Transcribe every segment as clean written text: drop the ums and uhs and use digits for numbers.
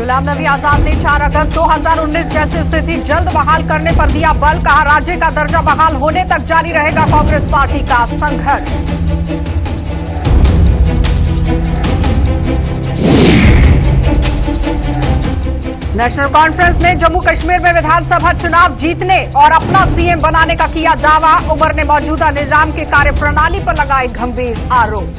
गुलाम नबी आजाद ने 4 अगस्त 2019 जैसी स्थिति जल्द बहाल करने पर दिया बल। कहा, राज्य का दर्जा बहाल होने तक जारी रहेगा कांग्रेस पार्टी का संघर्ष। नेशनल कॉन्फ्रेंस ने जम्मू कश्मीर में विधानसभा चुनाव जीतने और अपना सीएम बनाने का किया दावा। उमर ने मौजूदा निजाम के कार्यप्रणाली पर लगाए गंभीर आरोप।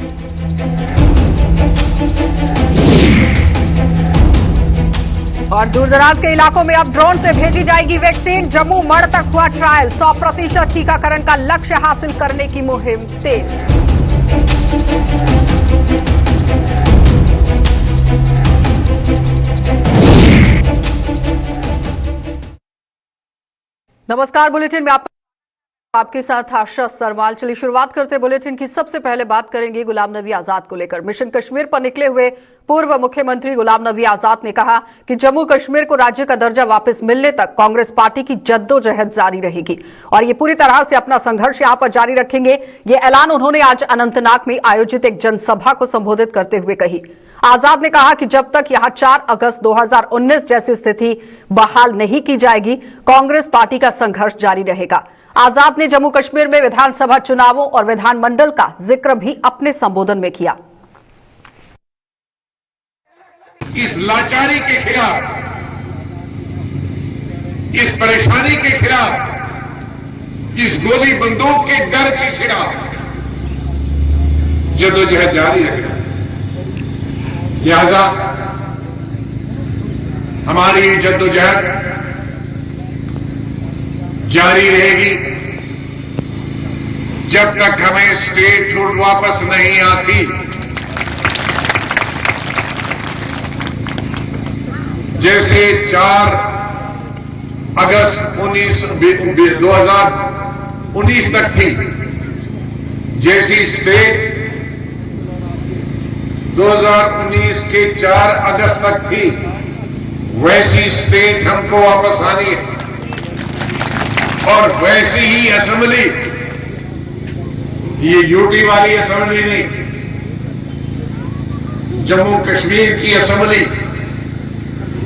और दूरदराज के इलाकों में अब ड्रोन से भेजी जाएगी वैक्सीन। जम्मू मड़ तक हुआ ट्रायल। 100% टीकाकरण का लक्ष्य हासिल करने की मुहिम तेज। नमस्कार, बुलेटिन में आपके साथ आशा सरवाल। चलिए शुरुआत करते हैं बुलेटिन की। सबसे पहले बात करेंगे गुलाम नबी आजाद को लेकर। मिशन कश्मीर पर निकले हुए पूर्व मुख्यमंत्री गुलाम नबी आजाद ने कहा कि जम्मू कश्मीर को राज्य का दर्जा वापस मिलने तक कांग्रेस पार्टी की जद्दोजहद जारी रहेगी और ये पूरी तरह से अपना संघर्ष यहां पर जारी रखेंगे। ये ऐलान उन्होंने आज अनंतनाग में आयोजित एक जनसभा को संबोधित करते हुए कही। आजाद ने कहा कि जब तक यहां 4 अगस्त 2019 जैसी स्थिति बहाल नहीं की जाएगी, कांग्रेस पार्टी का संघर्ष जारी रहेगा। आजाद ने जम्मू कश्मीर में विधानसभा चुनावों और विधानमंडल का जिक्र भी अपने संबोधन में किया। इस लाचारी के खिलाफ, इस परेशानी के खिलाफ, इस गोली बंदूक के डर के खिलाफ जद्दोजहद जारी रहेगा। लिहाजा हमारी जद्दोजहद जारी रहेगी जब तक हमें स्टेटहुड वापस नहीं आती। जैसे 4 अगस्त 2019 तक थी, जैसी स्टेट 2019 के 4 अगस्त तक थी, वैसी स्टेट हमको वापस आनी है और वैसी ही असेंबली, ये यूटी वाली असेंबली नहीं, जम्मू कश्मीर की असेंबली,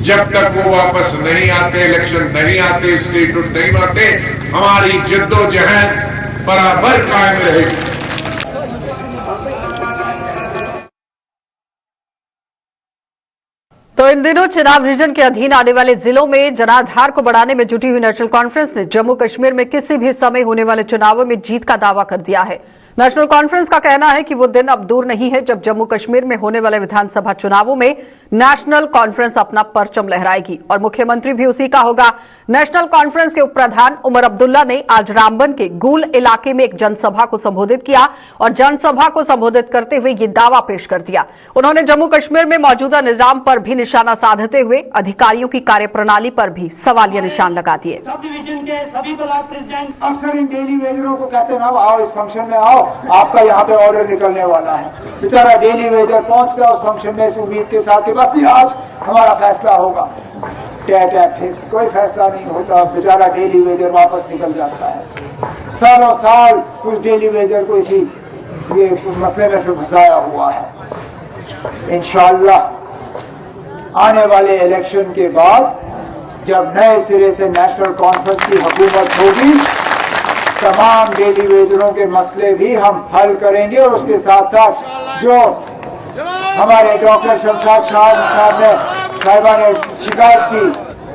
जब तक वो वापस नहीं आते, इलेक्शन नहीं आते, स्टेटहुड नहीं आते, हमारी जद्दोजहद बराबर कायम रहेगी। तो इन दिनों चुनाव रीजन के अधीन आने वाले जिलों में जनाधार को बढ़ाने में जुटी हुई नेशनल कॉन्फ्रेंस ने जम्मू कश्मीर में किसी भी समय होने वाले चुनावों में जीत का दावा कर दिया है। नेशनल कॉन्फ्रेंस का कहना है कि वो दिन अब दूर नहीं है जब जम्मू कश्मीर में होने वाले विधानसभा चुनावों में नेशनल कॉन्फ्रेंस अपना परचम लहराएगी और मुख्यमंत्री भी उसी का होगा। नेशनल कॉन्फ्रेंस के उपप्रधान उमर अब्दुल्ला ने आज रामबन के गूल इलाके में एक जनसभा को संबोधित किया और जनसभा को संबोधित करते हुए ये दावा पेश कर दिया। उन्होंने जम्मू कश्मीर में मौजूदा निजाम पर भी निशाना साधते हुए अधिकारियों की कार्यप्रणाली पर भी सवालिया निशान लगा दिए। सब डिवीजन के सभी ब्लॉक प्रेसिडेंट अक्सर इन डेली वेजरों को कहते हैं, आओ इस फंक्शन में आओ, आपका यहाँ पे ऑर्डर निकलने वाला है। बेचारा डेली वेजर पहुंचता है उस फंक्शन में इस उम्मीद के साथ कि बस आज हमारा फैसला होगा। कोई फैसला नहीं होता, बेचारा डेली वेजर वापस निकल जाता है। सालों साल कुछ डेली वेजर को इसी ये मसले में से फंसाया हुआ है। इंशाअल्लाह आने वाले इलेक्शन के बाद जब नए सिरे से नेशनल कॉन्फ्रेंस की हुकूमत होगी, तमाम डेली वेजरों के मसले भी हम हल करेंगे और उसके साथ साथ जो हमारे डॉक्टर शमशाद साहिबा ने शिकायत की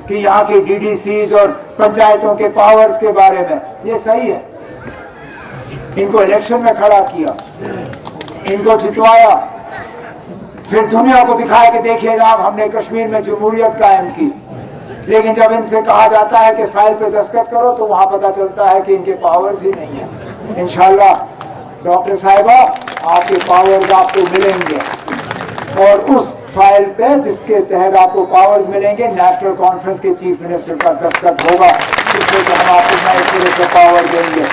कि यहाँ की डीडीसीज और पंचायतों के पावर्स के बारे में, ये सही है। इनको इलेक्शन में खड़ा किया, इनको जितवाया, फिर दुनिया को दिखाया कि देखिए जनाब हमने कश्मीर में जमहूरियत कायम की। लेकिन जब इनसे कहा जाता है कि फाइल पे दस्तखत करो तो वहां पता चलता है कि इनके पावर्स ही नहीं है। इंशाल्लाह डॉक्टर साहिबा आपके पावर्स आपको मिलेंगे और उस फाइल पे जिसके तहत आपको पावर्स मिलेंगे नेशनल कॉन्फ्रेंस के चीफ मिनिस्टर का दस्तखत होगा, जिससे कि हम आपको नए सिरे से पावर देंगे।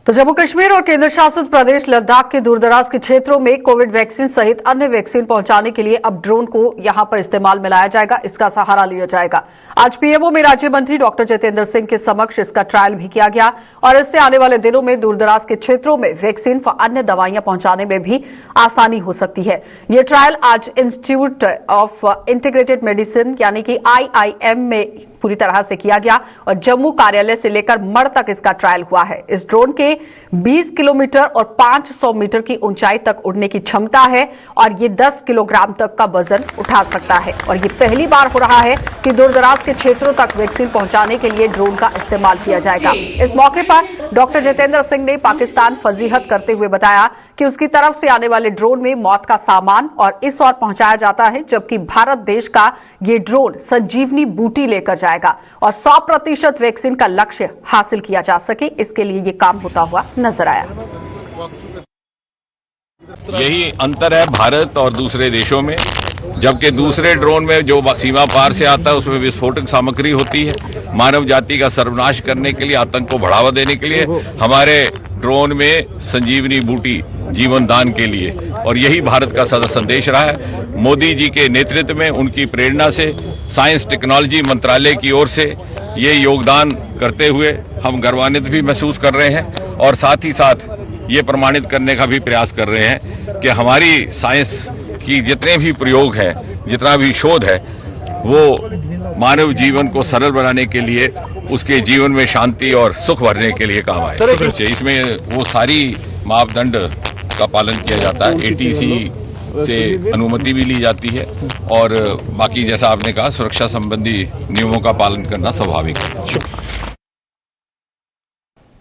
तो जम्मू कश्मीर और केंद्र शासित प्रदेश लद्दाख के दूरदराज के क्षेत्रों में कोविड वैक्सीन सहित अन्य वैक्सीन पहुंचाने के लिए अब ड्रोन को यहां पर इस्तेमाल में लाया जाएगा, इसका सहारा लिया जाएगा। आज पीएमओ में राज्य मंत्री डॉक्टर जितेंद्र सिंह के समक्ष इसका ट्रायल भी किया गया और इससे आने वाले दिनों में दूरदराज के क्षेत्रों में वैक्सीन व अन्य दवाइयां पहुंचाने में भी आसानी हो सकती है। ये ट्रायल आज इंस्टीट्यूट ऑफ इंटीग्रेटेड मेडिसिन यानी कि IIM में पूरी तरह से किया गया और जम्मू कार्यालय से लेकर मड़ तक इसका ट्रायल हुआ है। इस ड्रोन के 20 किलोमीटर और 500 मीटर की ऊंचाई तक उड़ने की क्षमता है और ये 10 किलोग्राम तक का वजन उठा सकता है और ये पहली बार हो रहा है कि दूरदराज के क्षेत्रों तक वैक्सीन पहुंचाने के लिए ड्रोन का इस्तेमाल किया जाएगा। इस मौके पर डॉक्टर जितेंद्र सिंह ने पाकिस्तान फजीहत करते हुए बताया कि उसकी तरफ से आने वाले ड्रोन में मौत का सामान और इस ओर पहुंचाया जाता है, जबकि भारत देश का ये ड्रोन संजीवनी बूटी लेकर जाएगा और 100% वैक्सीन का लक्ष्य हासिल किया जा सके, इसके लिए ये काम होता हुआ नजर आया। यही अंतर है भारत और दूसरे देशों में, जबकि दूसरे ड्रोन में जो सीमा पार से आता है उसमें विस्फोटक सामग्री होती है। मानव जाति का सर्वनाश करने के लिए, आतंक को बढ़ावा देने के लिए हमारे ड्रोन में संजीवनी बूटी जीवन दान के लिए, और यही भारत का सदा संदेश रहा है। मोदी जी के नेतृत्व में, उनकी प्रेरणा से, साइंस टेक्नोलॉजी मंत्रालय की ओर से ये योगदान करते हुए हम गर्वान्वित भी महसूस कर रहे हैं और साथ ही साथ ये प्रमाणित करने का भी प्रयास कर रहे हैं कि हमारी साइंस की जितने भी प्रयोग है, जितना भी शोध है, वो मानव जीवन को सरल बनाने के लिए, उसके जीवन में शांति और सुख भरने के लिए काम आए। इसमें वो सारी मापदंड का पालन किया जाता है। ATC से अनुमति भी ली जाती है और बाकी जैसा आपने कहा सुरक्षा संबंधी नियमों का पालन करना स्वाभाविक है।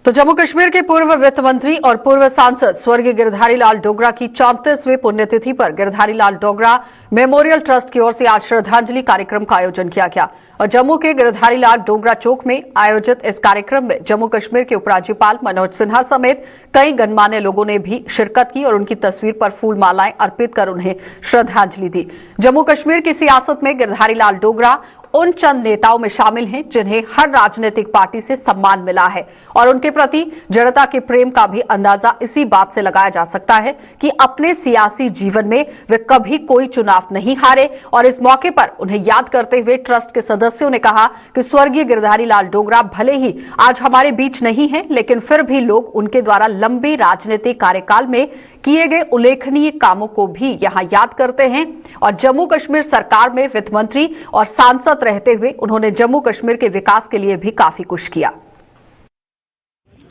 तो जम्मू कश्मीर के पूर्व वित्त मंत्री और पूर्व सांसद स्वर्गीय गिरधारी लाल डोगरा की 34वीं पुण्यतिथि पर गिरधारी लाल डोगरा मेमोरियल ट्रस्ट की ओर से आज श्रद्धांजलि कार्यक्रम का आयोजन किया गया और जम्मू के गिरधारी लाल डोगरा चौक में आयोजित इस कार्यक्रम में जम्मू कश्मीर के उपराज्यपाल मनोज सिन्हा समेत कई गणमान्य लोगों ने भी शिरकत की और उनकी तस्वीर पर फूल मालाएं अर्पित कर उन्हें श्रद्धांजलि दी। जम्मू कश्मीर की सियासत में गिरधारी लाल डोगरा उन चंद नेताओं में शामिल हैं जिन्हें हर राजनीतिक पार्टी से सम्मान मिला है और उनके प्रति जनता के प्रेम का भी अंदाजा इसी बात से लगाया जा सकता है कि अपने सियासी जीवन में वे कभी कोई चुनाव नहीं हारे। और इस मौके पर उन्हें याद करते हुए ट्रस्ट के सदस्यों ने कहा कि स्वर्गीय गिरधारी लाल डोगरा भले ही आज हमारे बीच नहीं है, लेकिन फिर भी लोग उनके द्वारा लंबे राजनीतिक कार्यकाल में किए गए उल्लेखनीय कामों को भी यहां याद करते हैं और जम्मू कश्मीर सरकार में वित्त मंत्री और सांसद रहते हुए उन्होंने जम्मू कश्मीर के विकास के लिए भी काफी कुछ किया।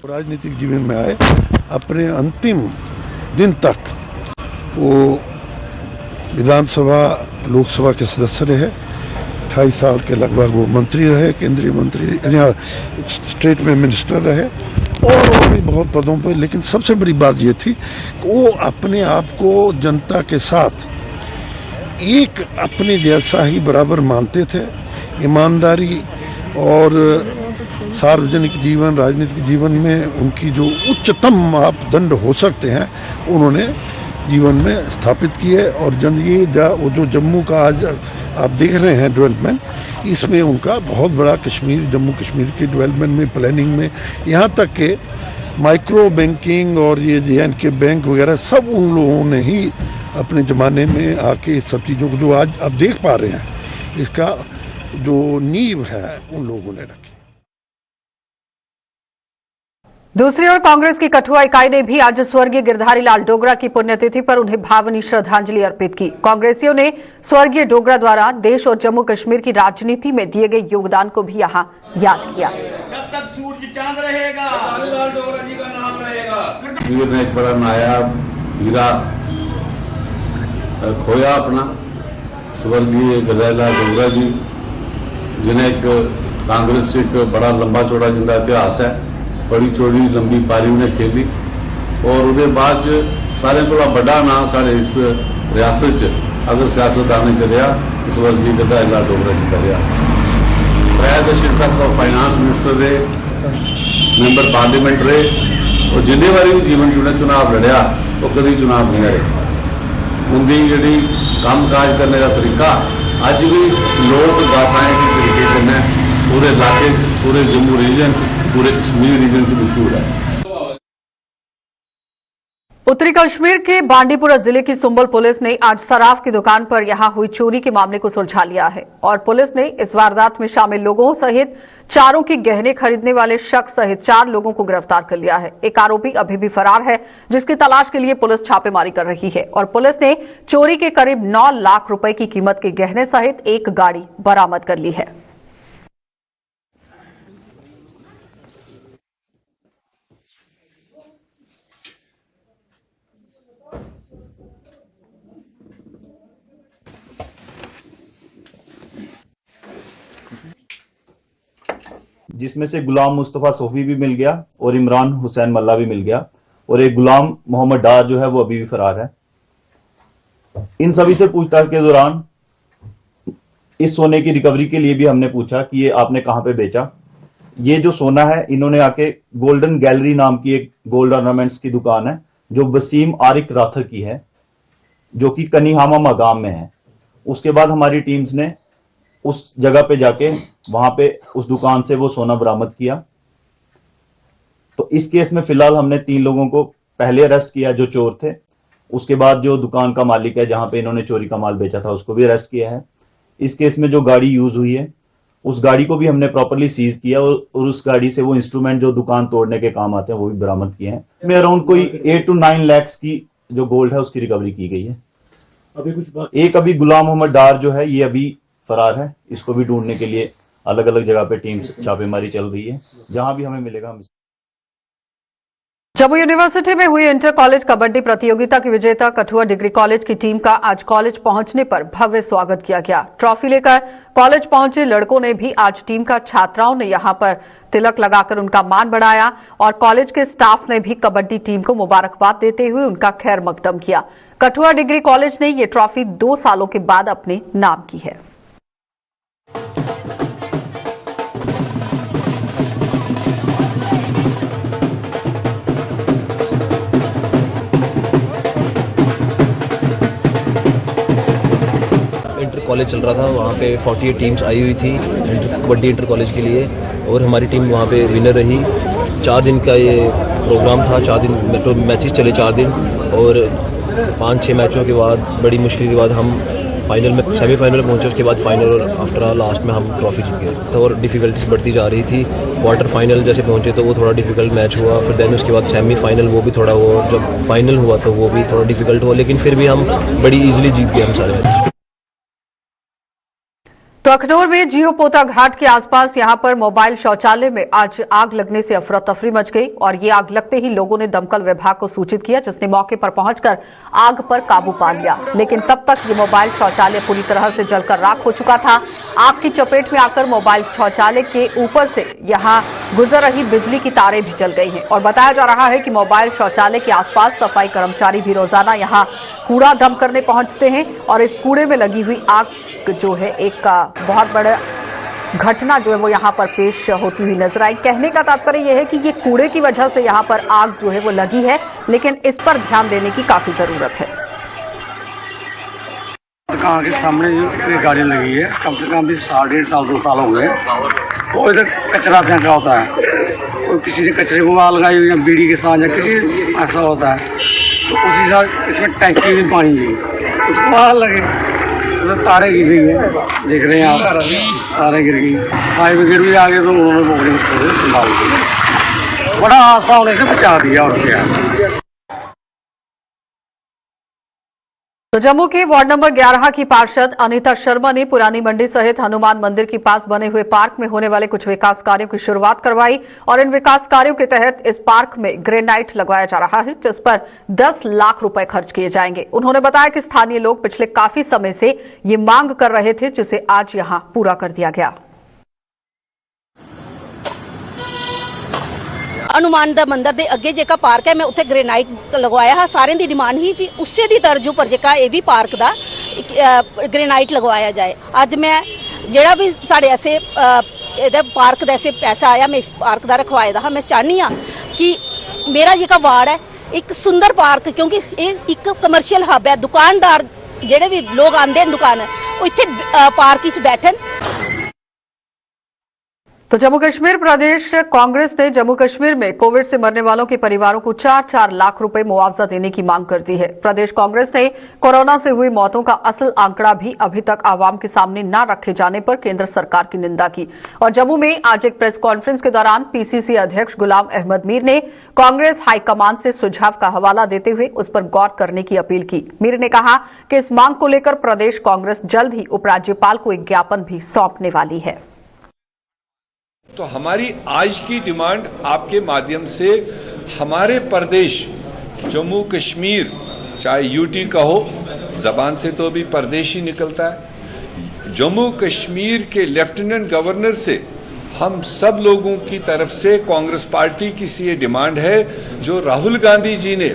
राजनीतिक जीवन में आए, अपने अंतिम दिन तक वो विधानसभा लोकसभा के सदस्य रहे, 28 साल के लगभग वो मंत्री रहे, केंद्रीय मंत्री, यहाँ स्टेट में मिनिस्टर रहे और भी बहुत पदों पर। लेकिन सबसे बड़ी बात ये थी कि वो अपने आप को जनता के साथ एक अपने जैसा ही बराबर मानते थे। ईमानदारी और सार्वजनिक जीवन, राजनीतिक जीवन में उनकी जो उच्चतम मापदंड हो सकते हैं उन्होंने जीवन में स्थापित किए और ये वो जो जम्मू का आज आप देख रहे हैं डेवलपमेंट, इसमें उनका बहुत बड़ा जम्मू कश्मीर के डेवलपमेंट में, प्लानिंग में, यहाँ तक के माइक्रो बैंकिंग और ये JNK बैंक वगैरह सब उन लोगों ने ही अपने ज़माने में आके सब चीज़ों को जो आज आप देख पा रहे हैं, इसका जो नींव है उन लोगों ने रखी। दूसरी ओर कांग्रेस की कठुआ इकाई ने भी आज स्वर्गीय गिरधारी लाल डोगरा की पुण्यतिथि पर उन्हें भावनीय श्रद्धांजलि अर्पित की। कांग्रेसियों ने स्वर्गीय डोगरा द्वारा देश और जम्मू कश्मीर की राजनीति में दिए गए योगदान को भी यहां याद किया। जब तक सूरज चांद रहेगा, लाल डोगरा जी का नाम रहेगा। वीर ने एक बड़ा नायाब हीरा खोया अपना, स्वर्गीय गिरधारी लाल डोगरा जी, जिन्हें एक कांग्रेस से एक बड़ा लंबा चौड़ा जिंदा इतिहास है, बड़ी चौड़ी लंबी पारी उन्हें खेली और उसके बाद सारे को बड़ा ना सारे इस रियासत च अगर सियासत आने चलिया इस वर्गीय गिरधारी लाल डोगरा जी का रहा। 3 दशक तक वो फाइनांस मिनिस्टर रहे, मेंबर पार्लियामेंट रहे और जिन्हें बारी भी जीवन चुने चुनाव लड़िया वो कभी चुनाव नहीं हारे। उनकी जी काम काज करने का तरीका अज भी लोक गाथाएं के तरीके से पूरे इलाके, पूरे जम्मू रीजन, पूरे कश्मीर रीजन से मशहूर है। उत्तरी कश्मीर के बांडीपुरा जिले की सुंबल पुलिस ने आज सराफ की दुकान पर यहां हुई चोरी के मामले को सुलझा लिया है और पुलिस ने इस वारदात में शामिल लोगों सहित चारों के गहने खरीदने वाले शख्स सहित 4 लोगों को गिरफ्तार कर लिया है। एक आरोपी अभी भी फरार है, जिसकी तलाश के लिए पुलिस छापेमारी कर रही है और पुलिस ने चोरी के करीब 9 लाख रुपए की कीमत के गहने सहित एक गाड़ी बरामद कर ली है। जिसमें से गुलाम मुस्तफ़ा सोफी भी मिल गया और इमरान हुसैन मल्ला भी मिल गया और एक गुलाम मोहम्मद डार जो है वो अभी भी फरार है। इन सभी से पूछताछ के दौरान इस सोने की रिकवरी के लिए भी हमने पूछा कि ये आपने कहां पे बेचा। ये जो सोना है इन्होंने आके गोल्डन गैलरी नाम की एक गोल्ड ऑर्नामेंट्स की दुकान है जो वसीम आरिक राथर की है, जो कि कनीहामा मगाम में है। उसके बाद हमारी टीम्स ने उस जगह पे जाके वहां पे उस दुकान से वो सोना बरामद किया। तो इस केस में फिलहाल हमने 3 लोगों को पहले अरेस्ट किया जो चोर थे। उसके बाद जो दुकान का मालिक है जहां पे इन्होंने चोरी का माल बेचा था उसको भी अरेस्ट किया है। इस केस में जो गाड़ी यूज हुई है उस गाड़ी को भी हमने प्रॉपर्ली सीज किया और उस गाड़ी से वो इंस्ट्रूमेंट जो दुकान तोड़ने के काम आते हैं वो भी बरामद किए हैं। में अराउंड कोई 8 to 9 lakhs की जो गोल्ड है उसकी रिकवरी की गई है। अभी गुलाम मोहम्मद डार जो है ये अभी फरार है। इसको भी ढूंढने के लिए अलग अलग जगह पे टीम छापेमारी चल रही है। जहां भी हमें मिलेगा हम। जम्मू यूनिवर्सिटी में हुई इंटर कॉलेज कबड्डी प्रतियोगिता की विजेता कठुआ डिग्री कॉलेज की टीम का आज कॉलेज पहुंचने पर भव्य स्वागत किया गया। ट्रॉफी लेकर कॉलेज पहुंचे लड़कों ने भी आज टीम का छात्राओं ने यहां पर तिलक लगाकर उनका मान बढ़ाया और कॉलेज के स्टाफ ने भी कबड्डी टीम को मुबारकबाद देते हुए उनका खैर मकदम किया। कठुआ डिग्री कॉलेज ने ये ट्रॉफी 2 सालों के बाद अपने नाम की है। इंटर कॉलेज चल रहा था, वहाँ पे 48 टीम्स आई हुई थी कबड्डी इंटर कॉलेज के लिए और हमारी टीम वहाँ पे विनर रही। 4 दिन का ये प्रोग्राम था, 4 दिन तो मैचेस चले 4 दिन और 5-6 मैचों के बाद बड़ी मुश्किल के बाद हम फाइनल में सेमीफाइनल पहुंचे। उसके बाद फाइनल और आफ्टर ऑल लास्ट में हम ट्रॉफी जीत गए। तो और डिफिकल्टीज बढ़ती जा रही थी। क्वार्टर फाइनल जैसे पहुंचे तो वो थोड़ा डिफिकल्ट मैच हुआ, फिर देन उसके बाद सेमीफाइनल वो भी थोड़ा वो जब फाइनल हुआ तो वो भी थोड़ा डिफिकल्ट हुआ, लेकिन फिर भी हम बड़ी ईजिली जीत गए हम सारे मैच। तो अखनूर में जियो पोता घाट के आसपास यहां पर मोबाइल शौचालय में आज आग लगने से अफरा तफरी मच गई और ये आग लगते ही लोगों ने दमकल विभाग को सूचित किया, जिसने मौके पर पहुंचकर आग पर काबू पा लिया। लेकिन तब तक ये मोबाइल शौचालय पूरी तरह से जलकर राख हो चुका था। आग की चपेट में आकर मोबाइल शौचालय के ऊपर से यहां गुजर रही बिजली की तारें भी जल गई हैं और बताया जा रहा है कि मोबाइल शौचालय के आसपास सफाई कर्मचारी भी रोजाना यहां कूड़ा डंप करने पहुंचते हैं और इस कूड़े में लगी हुई आग जो है एक बहुत बड़ा घटना जो है वो यहाँ पर पेश होती हुई नजर आई। कहने का तात्पर्य यह है कि ये कूड़े की वजह से यहाँ पर आग जो है वो लगी है, लेकिन इस पर ध्यान देने की काफी जरूरत है। दुकान के सामने जो गाड़ी लगी है कम से कम भी 1.5 साल 2 साल हो गए। वो इधर कचरा फेंका होता है, और किसी ने कचरे को वहाँ लगाई हुई या बीड़ी के साथ या किसी ऐसा होता है तो उसी साथ इसमें टैंकी में पानी की उसको वहाँ लगे तो तारे गिर गई है, देख रहे हैं आप, तारे गिर गई। फायर ब्रिगेड भी आ गए तो उन्होंने बड़ी मुश्किल से संभाल दिया, बड़ा हादसा होने से बचा दिया। और क्या तो जम्मू के वार्ड नंबर 11 की पार्षद अनीता शर्मा ने पुरानी मंडी सहित हनुमान मंदिर के पास बने हुए पार्क में होने वाले कुछ विकास कार्यों की शुरुआत करवाई और इन विकास कार्यों के तहत इस पार्क में ग्रेनाइट लगवाया जा रहा है, जिस पर 10 लाख रुपए खर्च किए जाएंगे। उन्होंने बताया कि स्थानीय लोग पिछले काफी समय से ये मांग कर रहे थे, जिसे आज यहां पूरा कर दिया गया। हनुमान दा मंदिर दे अगे जेका पार्क है मैं उत्थे ग्रेनाइट लगवाया है, सारे दी डिमांड ही जी उसे दी तर्ज उपर जेका ये भी पार्क दा ग्रेनाइट लगवाया जाए। अज मैं जेड़ा भी साढ़े ऐसे पार्क दा ऐसे पैसा आया मैं इस पार्क दा रखवाए दा मैं चाहनी हाँ कि मेरा जेका वार्ड है एक सुंदर पार्क, क्योंकि ये एक कमर्शियल हब है, दुकानदार जेड़े भी लोग आंदे दुकान वो इत्थे पार्क विच बैठन। तो जम्मू कश्मीर प्रदेश कांग्रेस ने जम्मू कश्मीर में कोविड से मरने वालों के परिवारों को 4-4 लाख रुपए मुआवजा देने की मांग कर दी है। प्रदेश कांग्रेस ने कोरोना से हुई मौतों का असल आंकड़ा भी अभी तक आवाम के सामने न रखे जाने पर केंद्र सरकार की निंदा की और जम्मू में आज एक प्रेस कॉन्फ्रेंस के दौरान पीसीसी अध्यक्ष गुलाम अहमद मीर ने कांग्रेस हाईकमान से सुझाव का हवाला देते हुए उस पर गौर करने की अपील की। मीर ने कहा कि इस मांग को लेकर प्रदेश कांग्रेस जल्द ही उपराज्यपाल को एक ज्ञापन भी सौंपने वाली है। तो हमारी आज की डिमांड आपके माध्यम से हमारे प्रदेश जम्मू कश्मीर, चाहे यूटी कहो, जबान से तो भी प्रदेश ही निकलता है, जम्मू कश्मीर के लेफ्टिनेंट गवर्नर से हम सब लोगों की तरफ से कांग्रेस पार्टी की सी ये डिमांड है जो राहुल गांधी जी ने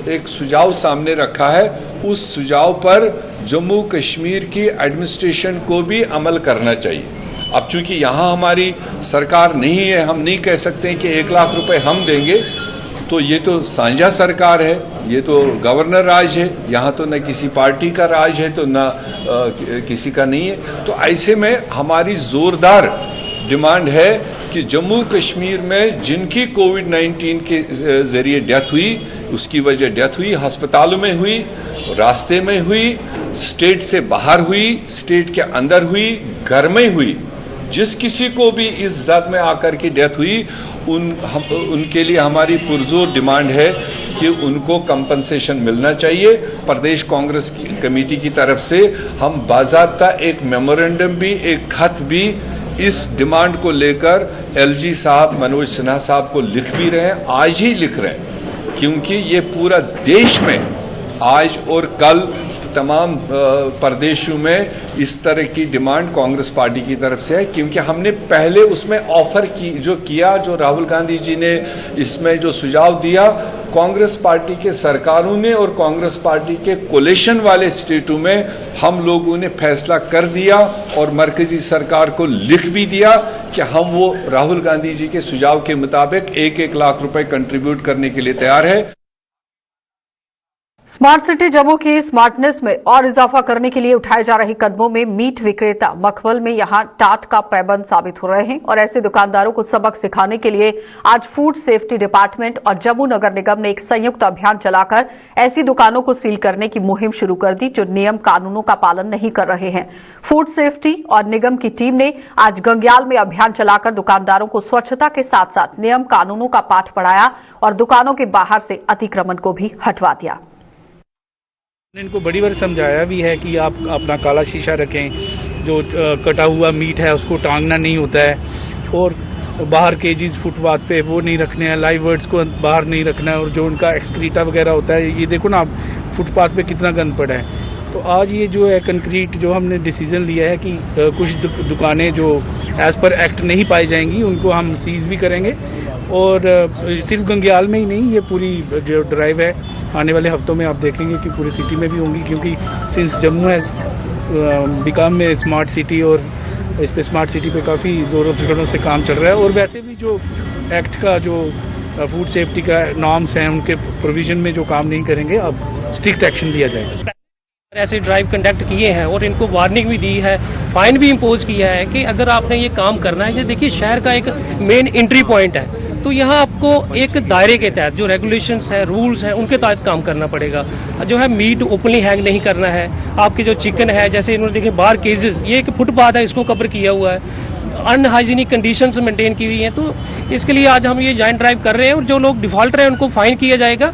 एक सुझाव सामने रखा है, उस सुझाव पर जम्मू कश्मीर की एडमिनिस्ट्रेशन को भी अमल करना चाहिए। अब चूंकि यहाँ हमारी सरकार नहीं है, हम नहीं कह सकते कि 1 लाख रुपए हम देंगे, तो ये तो साझा सरकार है, ये तो गवर्नर राज है, यहाँ तो न किसी पार्टी का राज है तो न किसी का नहीं है। तो ऐसे में हमारी जोरदार डिमांड है कि जम्मू कश्मीर में जिनकी कोविड-19 के जरिए डेथ हुई, उसकी वजह डेथ हुई, अस्पतालों में हुई, रास्ते में हुई, स्टेट से बाहर हुई, स्टेट के अंदर हुई, घर में हुई, जिस किसी को भी इस जात में आकर की डेथ हुई उनके लिए हमारी पुरजोर डिमांड है कि उनको कंपनसेशन मिलना चाहिए। प्रदेश कांग्रेस की कमेटी की तरफ से हम बाज़ाब्ता एक मेमोरेंडम भी, एक खत भी इस डिमांड को लेकर एलजी साहब, मनोज सिन्हा साहब को लिख भी रहे हैं, आज ही लिख रहे हैं, क्योंकि ये पूरा देश में आज और कल तमाम प्रदेशों में इस तरह की डिमांड कांग्रेस पार्टी की तरफ से है, क्योंकि हमने पहले उसमें ऑफर किया, जो राहुल गांधी जी ने इसमें जो सुझाव दिया, कांग्रेस पार्टी के सरकारों ने और कांग्रेस पार्टी के कोलिशन वाले स्टेटों में हम लोगों ने फैसला कर दिया और मरकजी सरकार को लिख भी दिया कि हम वो राहुल गांधी जी के सुझाव के मुताबिक 1-1 लाख रुपए कंट्रीब्यूट करने के लिए तैयार है। स्मार्ट सिटी जम्मू की स्मार्टनेस में और इजाफा करने के लिए उठाए जा रहे कदमों में मीट विक्रेता मखमल में यहां टाट का पैबंद साबित हो रहे हैं और ऐसे दुकानदारों को सबक सिखाने के लिए आज फूड सेफ्टी डिपार्टमेंट और जम्मू नगर निगम ने एक संयुक्त अभियान चलाकर ऐसी दुकानों को सील करने की मुहिम शुरू कर दी जो नियम कानूनों का पालन नहीं कर रहे हैं। फूड सेफ्टी और निगम की टीम ने आज गंग्याल में अभियान चलाकर दुकानदारों को स्वच्छता के साथ साथ नियम कानूनों का पाठ पढ़ाया और दुकानों के बाहर से अतिक्रमण को भी हटवा दिया। इनको बड़ी बार समझाया भी है कि आप अपना काला शीशा रखें, जो कटा हुआ मीट है उसको टांगना नहीं होता है, और बाहर केजीज फुटपाथ पे वो नहीं रखने हैं, लाइव बर्ड्स को बाहर नहीं रखना है, और जो उनका एक्सक्रीटा वगैरह होता है, ये देखो ना आप फुटपाथ पे कितना गंद पड़ा है। तो आज ये जो है कंक्रीट जो हमने डिसीजन लिया है कि कुछ दुकानें जो एज़ पर एक्ट नहीं पाई जाएंगी उनको हम सीज भी करेंगे, और सिर्फ गंग्याल में ही नहीं, ये पूरी जो ड्राइव है आने वाले हफ्तों में आप देखेंगे कि पूरी सिटी में भी होंगी, क्योंकि सिंस जम्मू है बिकम में स्मार्ट सिटी और इस पे स्मार्ट सिटी पे काफ़ी ज़ोरों शोरों से काम चल रहा है, और वैसे भी जो एक्ट का जो फूड सेफ्टी का नॉर्म्स हैं उनके प्रोविज़न में जो काम नहीं करेंगे अब स्ट्रिक्ट एक्शन लिया जाएगा। ऐसे ड्राइव कंडक्ट किए हैं और इनको वार्निंग भी दी है, फाइन भी इम्पोज किया है कि अगर आपने ये काम करना है, ये देखिए शहर का एक मेन एंट्री पॉइंट है, तो यहाँ आपको एक दायरे के तहत जो रेगुलेशंस हैं, रूल्स हैं, उनके तहत काम करना पड़ेगा। जो है मीट ओपनली हैंग नहीं करना है, आपके जो चिकन है, जैसे इन्होंने देखे बाहर केजेस, ये एक फुटपाथ है इसको कवर किया हुआ है, अनहाइजीनिक कंडीशंस मेंटेन की हुई हैं, तो इसके लिए आज हम ये जॉइंट ड्राइव कर रहे हैं और जो लोग डिफॉल्टर हैं उनको फाइन किया जाएगा।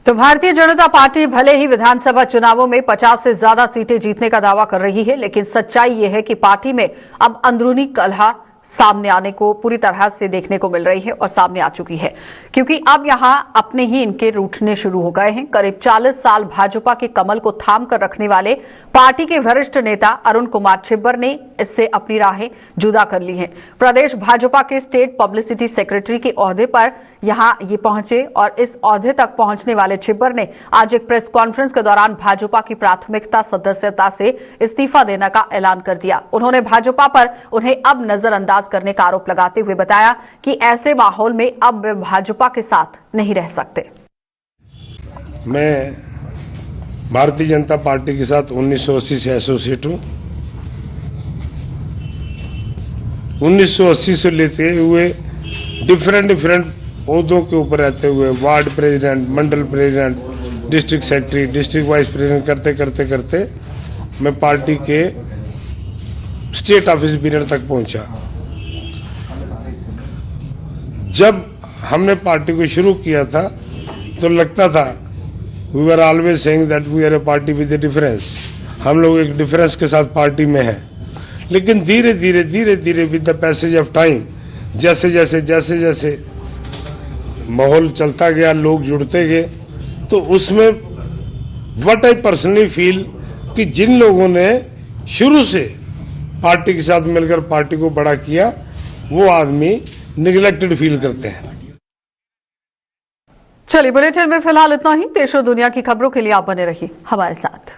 तो भारतीय जनता पार्टी भले ही विधानसभा चुनावों में 50 से ज्यादा सीटें जीतने का दावा कर रही है, लेकिन सच्चाई ये है कि पार्टी में अब अंदरूनी कलह सामने आने को पूरी तरह से देखने को मिल रही है और सामने आ चुकी है, क्योंकि अब यहां अपने ही इनके रूठने शुरू हो गए हैं। करीब 40 साल भाजपा के कमल को थाम कर रखने वाले पार्टी के वरिष्ठ नेता अरुण कुमार छिब्बर ने इससे अपनी राहें जुदा कर ली हैं। प्रदेश भाजपा के स्टेट पब्लिसिटी सेक्रेटरी के ओहदे पर यहां ये पहुंचे और इस ओहदे तक पहुंचने वाले छिब्बर ने आज एक प्रेस कॉन्फ्रेंस के दौरान भाजपा की प्राथमिकता सदस्यता से इस्तीफा देने का ऐलान कर दिया। उन्होंने भाजपा पर उन्हें अब नजरअंदाज करने का आरोप लगाते हुए बताया कि ऐसे माहौल में अब वे भाजपा के साथ नहीं रह सकते। मैं भारतीय जनता पार्टी के साथ 1980 से एसोसिएट हूं। 1980 से लेते हुए डिफरेंट पौधों के ऊपर रहते हुए ward president, mandal president, district secretary, district vice president करते मैं पार्टी के स्टेट ऑफिस बीनर तक पहुंचा। जब हमने पार्टी को शुरू किया था तो लगता था we were always saying that we are a party with a difference, हम लोग एक डिफरेंस के साथ पार्टी में हैं। लेकिन धीरे धीरे with the passage of time, जैसे जैसे माहौल चलता गया, लोग जुड़ते गए, तो उसमें व्हाट आई पर्सनली फील कि जिन लोगों ने शुरू से पार्टी के साथ मिलकर पार्टी को बड़ा किया वो आदमी निगलेक्टेड फील करते हैं। चलिए, बुलेटिन में फिलहाल इतना ही। देश और दुनिया की खबरों के लिए आप बने रहिए हमारे साथ।